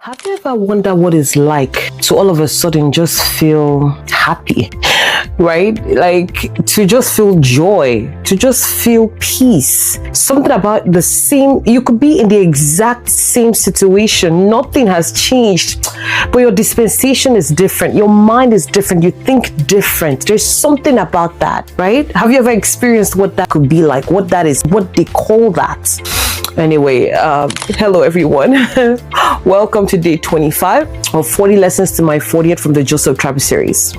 Have you ever wondered what it's like to all of a sudden just feel happy, right? Like to just feel joy, to just feel peace. Something about the same, you could be in the exact same situation. Nothing has changed, but your dispensation is different. Your mind is different. You think different. There's something about that, right? Have you ever experienced what that could be like? What that is, what they call that? Anyway, hello everyone. Welcome to day 25 of 40 lessons to my 40th from the Joseph Travis series.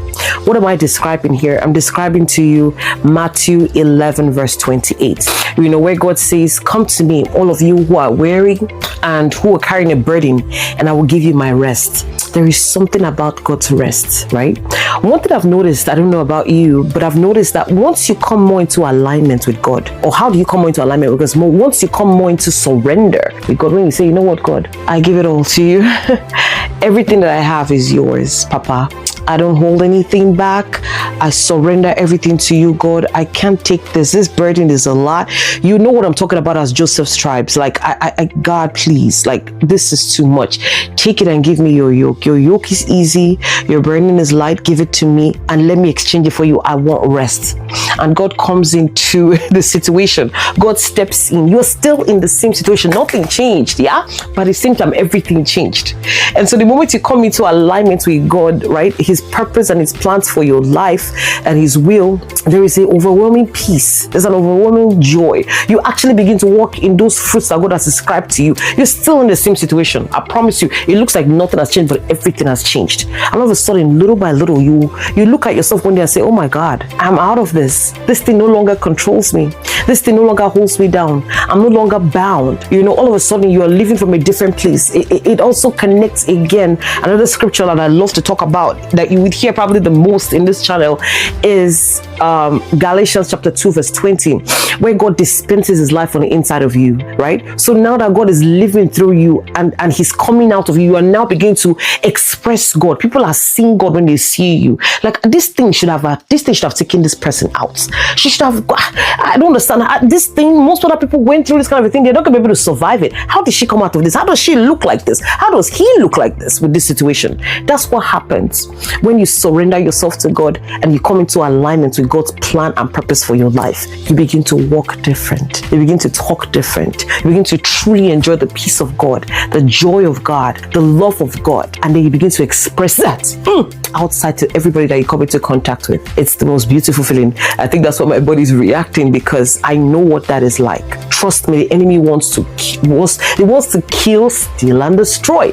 What am I describing here? I'm describing to you Matthew 11 verse 28. You know where God says, "Come to me, all of you who are weary and who are carrying a burden, and I will give you my rest." There is something about God's rest, right? One thing I've noticed, I don't know about you, but I've noticed that once you come more into alignment with God, or how do you come more into alignment with God? Once you come more into surrender with God, when you say, "You know what, God, I give it all to you." Everything that I have is yours, Papa. I don't hold anything back. I surrender everything to you, God. I can't take this. This burden is a lot. You know what I'm talking about as Joseph's tribes. Like, God, please, like, this is too much. Take it and give me your yoke. Your yoke is easy. Your burden is light. Give it to me and let me exchange it for you. I want rest. And God comes into the situation. God steps in. You're still in the same situation. Nothing changed, yeah? But at the same time, everything changed. And so the moment you come into alignment with God, right, His purpose and His plans for your life and His will, there is an overwhelming peace. There's an overwhelming joy. You actually begin to walk in those fruits that God has ascribed to you. You're still in the same situation. I promise you, it looks like nothing has changed, but everything has changed. And all of a sudden, little by little, you look at yourself one day and say, "Oh my God, I'm out of this. This thing no longer controls me. This thing no longer holds me down. I'm no longer bound." You know, all of a sudden, you are living from a different place. It also connects again. Another scripture that I love to talk about, that you would hear probably the most in this channel, is Galatians chapter 2 verse 20, where God dispenses His life on the inside of you, right? So now that God is living through you and He's coming out of you, you are now beginning to express God. People are seeing God when they see you. Like, this thing should have taken this person out. She should have, I don't understand. This thing, most other people went through this kind of a thing. They're not going to be able to survive it. How did she come out of this? How does she look like this? How does he look like this with this situation? That's what happens when you surrender yourself to God and you come into alignment with God's plan and purpose for your life. You begin to walk different. You begin to talk different. You begin to truly enjoy the peace of God, the joy of God, the love of God. And then you begin to express that outside to everybody that you come into contact with. It's the most beautiful feeling. I think that's what my body is reacting, because I know what that is like. Trust me, the enemy wants to kill, steal, and destroy.